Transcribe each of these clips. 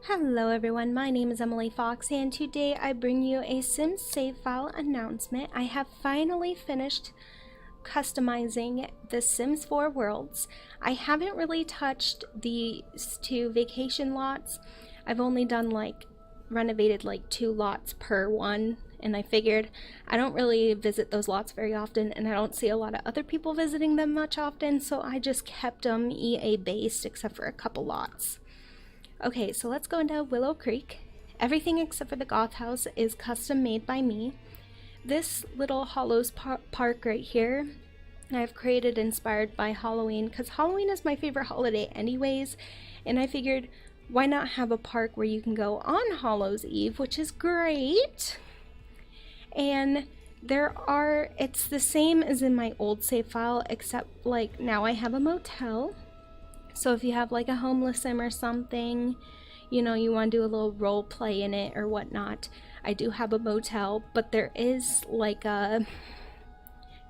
Hello everyone, my name is Emily Fox and today I bring you a Sims save file announcement. I have finally finished customizing the Sims 4 worlds. I haven't really touched these two vacation lots. I've only done renovated 2 lots per one, and I figured I don't really visit those lots very often and I don't see a lot of other people visiting them much often, so I just kept them EA based except for a couple lots. Okay, so let's go into Willow Creek. Everything except for the goth house is custom made by me. This little Hollows park right here, I've created inspired by Halloween because Halloween is my favorite holiday anyways, and I figured why not have a park where you can go on Hallows Eve, which is great. And it's the same as in my old save file, except now I have a motel. So if you have a homeless sim or something, you want to do a little role play in it or whatnot, I do have a motel, but there is a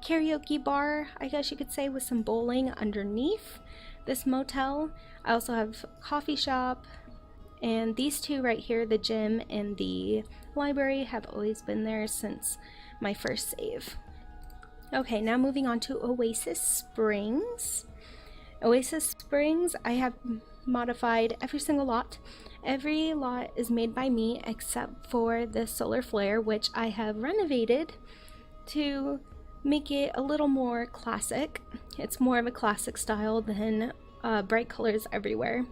karaoke bar, I guess you could say, with some bowling underneath this motel. I also have a coffee shop, and these two right here, the gym and the library, have always been there since my first save. Okay, now moving on to Oasis Springs. Oasis Springs, I have modified every single lot. Every lot is made by me except for the solar flare, which I have renovated to make it a little more classic. It's more of a classic style than bright colors everywhere.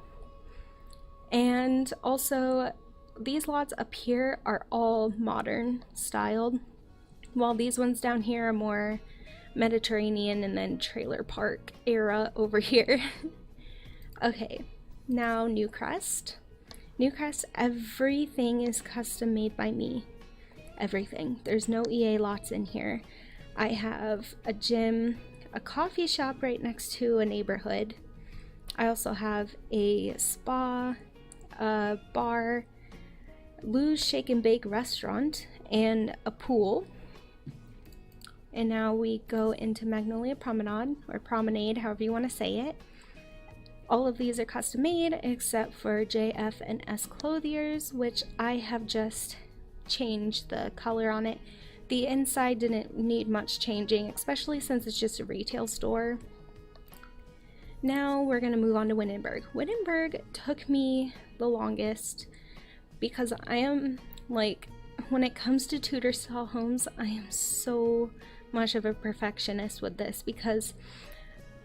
And also, these lots up here are all modern styled, while these ones down here are more Mediterranean and then trailer park era over here. Okay, now New Crest. New Crest, everything is custom made by me. Everything. There's no EA lots in here. I have a gym, a coffee shop right next to a neighborhood. I also have a spa, a bar, Lou's Shake and Bake restaurant, and a pool. And now we go into Magnolia Promenade, or Promenade, however you want to say it. All of these are custom made except for JF and S Clothiers, which I have just changed the color on it. The inside didn't need much changing, especially since it's just a retail store. Now we're going to move on to Wittenberg. Wittenberg took me the longest because I am, when it comes to Tudor style homes, I am so much of a perfectionist with this because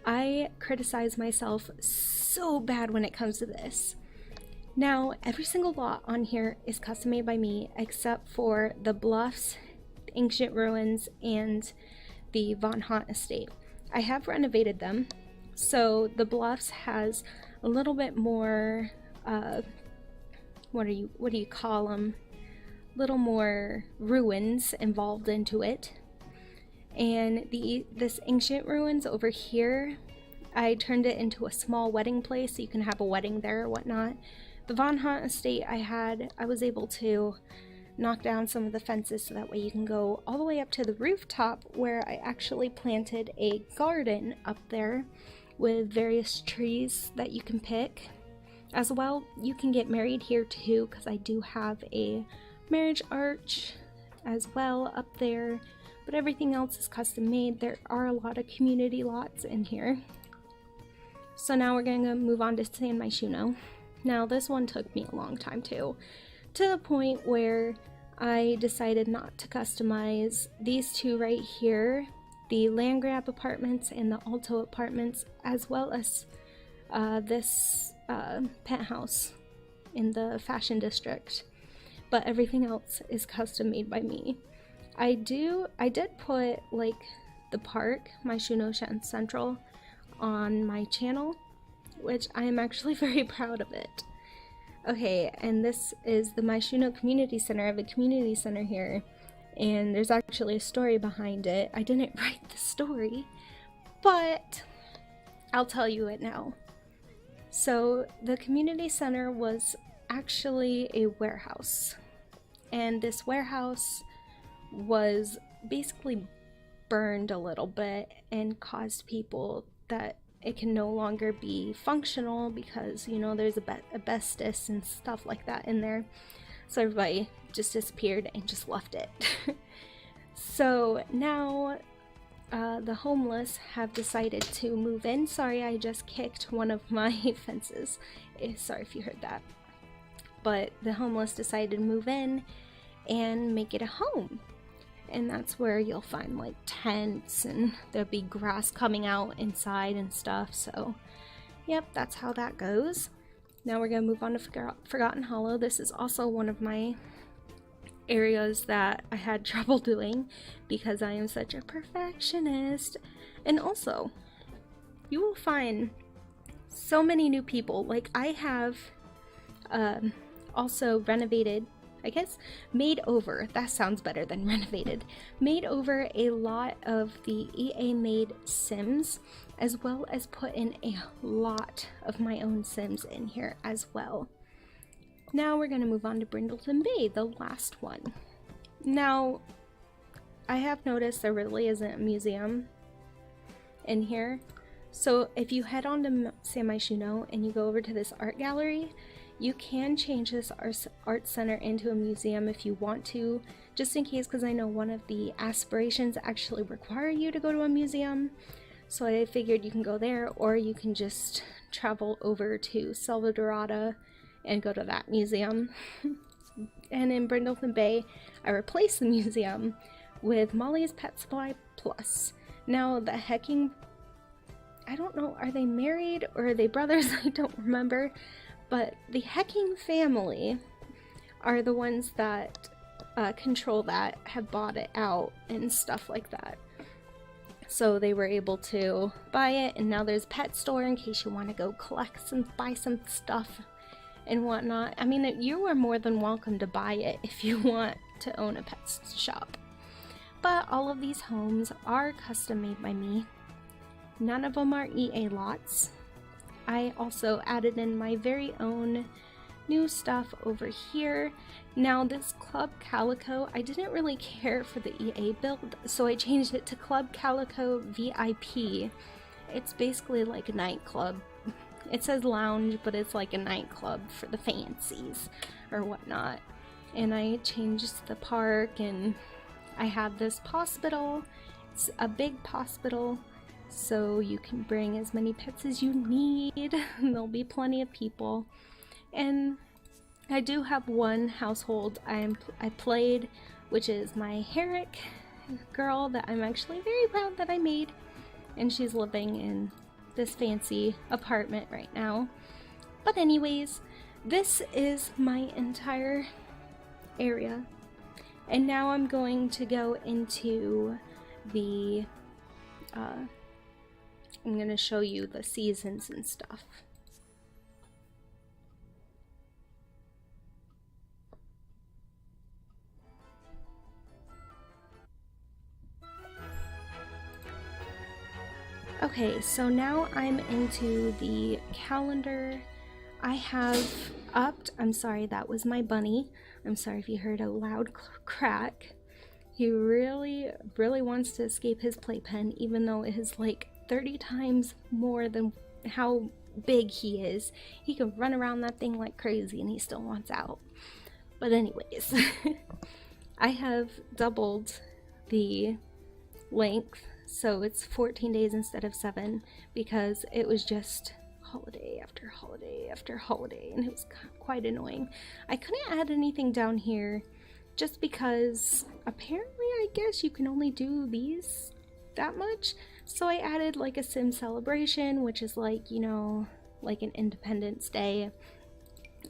I criticize myself so bad when it comes to this. Now, every single lot on here is custom made by me except for the Bluffs, the Ancient Ruins, and the Von Haunt Estate. I have renovated them, so the Bluffs has a little bit more, what do you call them? Little more ruins involved into it. And this Ancient Ruins over here, I turned it into a small wedding place so you can have a wedding there or whatnot. The Von Haunt Estate I was able to knock down some of the fences so that way you can go all the way up to the rooftop, where I actually planted a garden up there with various trees that you can pick. As well, you can get married here too, because I do have a marriage arch as well up there, but everything else is custom made. There are a lot of community lots in here. So now we're going to move on to San My Shino. Now this one took me a long time too, to the point where I decided not to customize these two right here, the Land Grab apartments and the Alto apartments, as well as this penthouse in the fashion district. But everything else is custom made by me. I did put the park, my Shino Central, on my channel, which I am actually very proud of it. Okay, and this is the My Shino Community Center. I have a community center here, and there's actually a story behind it. I didn't write the story, but I'll tell you it now. So the community center was actually a warehouse, and this warehouse was basically burned a little bit and caused people that it can no longer be functional because, you know, there's asbestos and stuff like that in there. So everybody just disappeared and just left it. So now the homeless have decided to move in. Sorry, I just kicked one of my fences. Sorry if you heard that. But the homeless decided to move in and make it a home. And that's where you'll find like tents, and there'll be grass coming out inside and stuff. So yep, that's how that goes. Now we're gonna move on to Forgotten Hollow. This is also one of my areas that I had trouble doing because I am such a perfectionist. And also, you will find so many new people. Like, I have also renovated, I guess, made over, that sounds better than renovated, made over a lot of the EA made Sims, as well as put in a lot of my own Sims in here as well. Now we're going to move on to Brindle Bay, the last one. Now, I have noticed there really isn't a museum in here. So if you head on to Shino and you go over to this art gallery, you can change this art center into a museum if you want to, just in case, because I know one of the aspirations actually require you to go to a museum. So I figured you can go there, or you can just travel over to Salvadorada and go to that museum. And in Brindle Bay, I replaced the museum with Molly's Pet Supply Plus. Now the Hecking, I don't know, are they married or are they brothers? I don't remember. But the Hecking family are the ones that control that, have bought it out and stuff like that. So they were able to buy it, and now there's a pet store in case you want to go collect some, buy some stuff and whatnot. I mean, you are more than welcome to buy it if you want to own a pet shop. But all of these homes are custom made by me. None of them are EA lots. I also added in my very own new stuff over here. Now this Club Calico, I didn't really care for the EA build, so I changed it to Club Calico VIP. It's basically like a nightclub. It says lounge, but it's like a nightclub for the fancies or whatnot. And I changed the park, and I have this hospital. It's a big hospital, so you can bring as many pets as you need. There'll be plenty of people. And I do have one household I played, which is my Herrick girl that I'm actually very proud that I made. And she's living in this fancy apartment right now. But anyways, this is my entire area. And now I'm going to go into the I'm going to show you the seasons and stuff. Okay, so now I'm into the calendar. I have upped, I'm sorry, that was my bunny. I'm sorry if you heard a loud crack. He really wants to escape his playpen, even though it is like 30 times more than how big he is. He can run around that thing like crazy and he still wants out. But anyways, I have doubled the length, so it's 14 days instead of 7, because it was just holiday after holiday after holiday, and it was quite annoying. I couldn't add anything down here just because apparently I guess you can only do these that much. So I added like a Sim celebration, which is like, you know, like an Independence Day.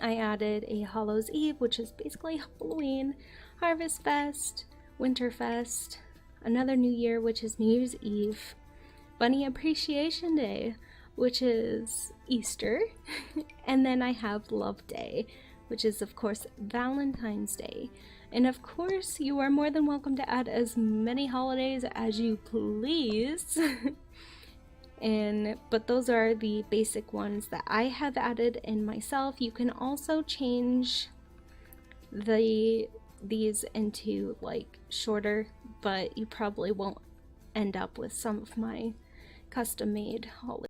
I added a Hallows Eve, which is basically Halloween, Harvest Fest, Winterfest, another New Year, which is New Year's Eve, Bunny Appreciation Day, which is Easter, and then I have Love Day, which is of course Valentine's Day. And of course, you are more than welcome to add as many holidays as you please. But those are the basic ones that I have added in myself. You can also change these into like shorter, but you probably won't end up with some of my custom made holidays.